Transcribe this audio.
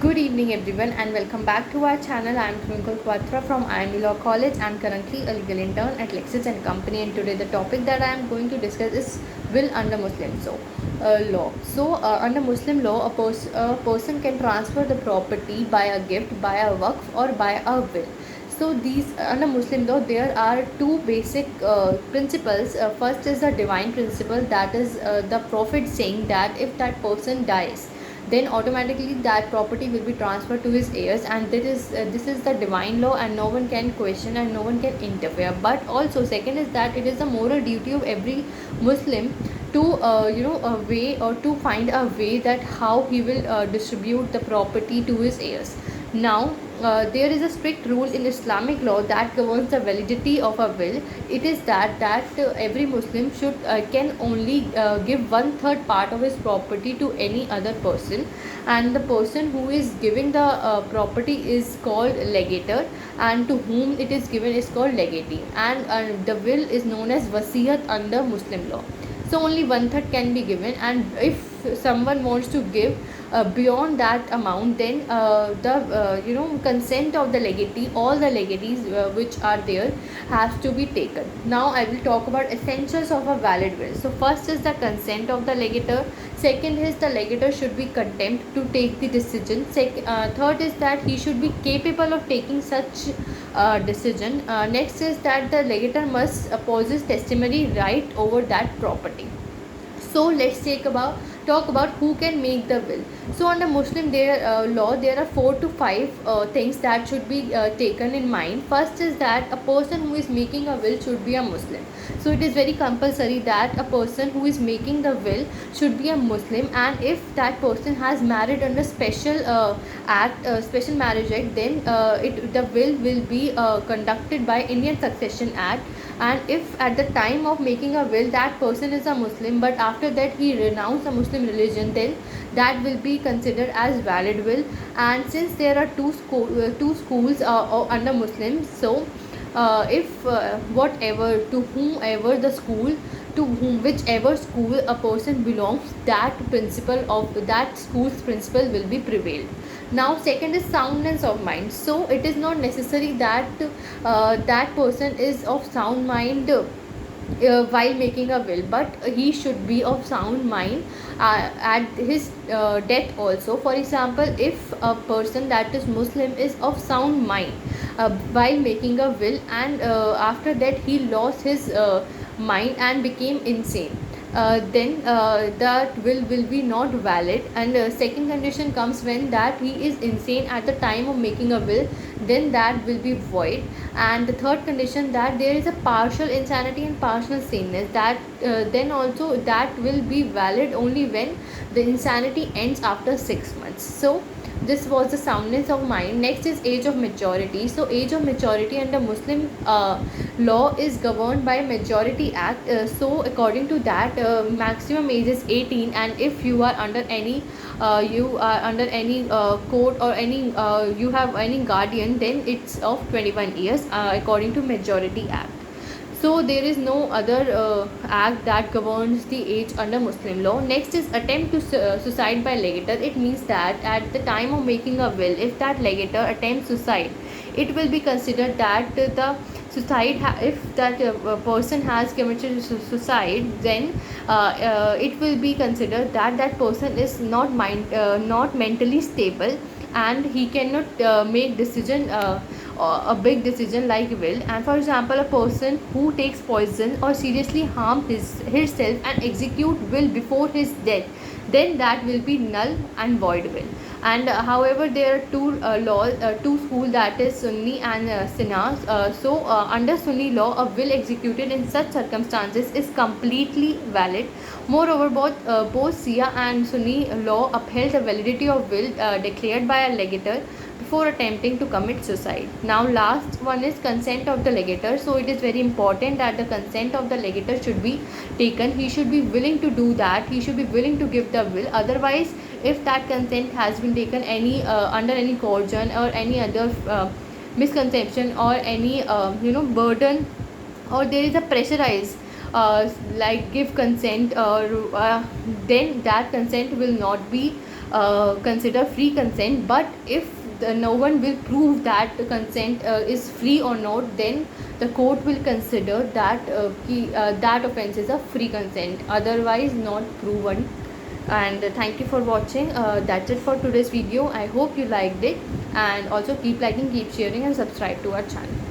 Good evening everyone and welcome back to our channel. I am Twinkle Quatra from IME Law College and currently a legal intern at Lexis and Company, and today the topic that I am going to discuss is will under Muslim law. Under Muslim law, a person can transfer the property by a gift, by a waqf or by a will. So these under Muslim law there are two basic principles. First is the divine principle, that is the Prophet saying that if that person dies, then automatically that property will be transferred to his heirs, and this is the divine law and no one can question and no one can interfere. But also second is that it is the moral duty of every Muslim to a way or to find a way that how he will distribute the property to his heirs. Now there is a strict rule in Islamic law that governs the validity of a will. It is that every Muslim should can only give one third part of his property to any other person, and the person who is giving the property is called legator, and to whom it is given is called legatee, and the will is known as wasiyat under Muslim law. So only one third can be given, and if someone wants to give beyond that amount, then the consent of the legatee, all the legatees which are there, has to be taken. Now I will talk about essentials of a valid will. So first is the consent of the legator. Second is the legator should be content to take the decision. Third is that he should be capable of taking such decision. Next is that the legator must possess testimony right over that property. So let's talk about who can make the will. So under Muslim law there are 4 to 5 things that should be taken in mind. First is that a person who is making a will should be a Muslim. So it is very compulsory that a person who is making the will should be a Muslim, and if that person has married under special marriage act, then the will be conducted by Indian Succession Act. And if at the time of making a will that person is a Muslim, but after that he renounced the Muslim religion, then that will be considered as valid will. And since there are two schools under Muslims, so if whatever to whomever the school, to whom whichever school a person belongs, that principle of that school's principle will be prevailed. Now second is soundness of mind. So it is not necessary that that person is of sound mind while making a will, but he should be of sound mind at his death also. For example, if a person that is Muslim is of sound mind while making a will, and after that he lost his mind and became insane, then that will be not valid. And second condition comes when that he is insane at the time of making a will, then that will be void. And the third condition, that there is a partial insanity and partial saneness, that then also that will be valid only when the insanity ends after 6 months. So this was the soundness of mind. Next is age of maturity. So age of maturity under Muslim law is governed by Majority Act. So according to that, maximum age is 18, and if you are under any court or any you have any guardian, then it's of 21 years according to Majority Act. So there is no other act that governs the age under Muslim law. Next is attempt to suicide by legator. It means that at the time of making a will, if that legator attempts suicide, it will be considered that the if that person has committed suicide, then it will be considered that that person is not mentally stable, and he cannot make decision a big decision like will. And for example, a person who takes poison or seriously harm himself and execute will before his death, then that will be null and void will. And however, there are two schools, that is Sunni and Sinas. Under Sunni law, a will executed in such circumstances is completely valid. Moreover, both Shia and Sunni law upheld the validity of will declared by a legator before attempting to commit suicide. Now last one is consent of the legator. So it is very important that the consent of the legator should be taken. He should be willing to do that, he should be willing to give the will. Otherwise, if that consent has been taken under any coercion or any other misconception or any burden, or there is a pressurized like give consent, or then that consent will not be consider free consent. But if no one will prove that the consent is free or not, then the court will consider that that offense is a free consent, otherwise not proven. And thank you for watching. That's it for today's video. I hope you liked it, and also keep liking, keep sharing, and subscribe to our channel.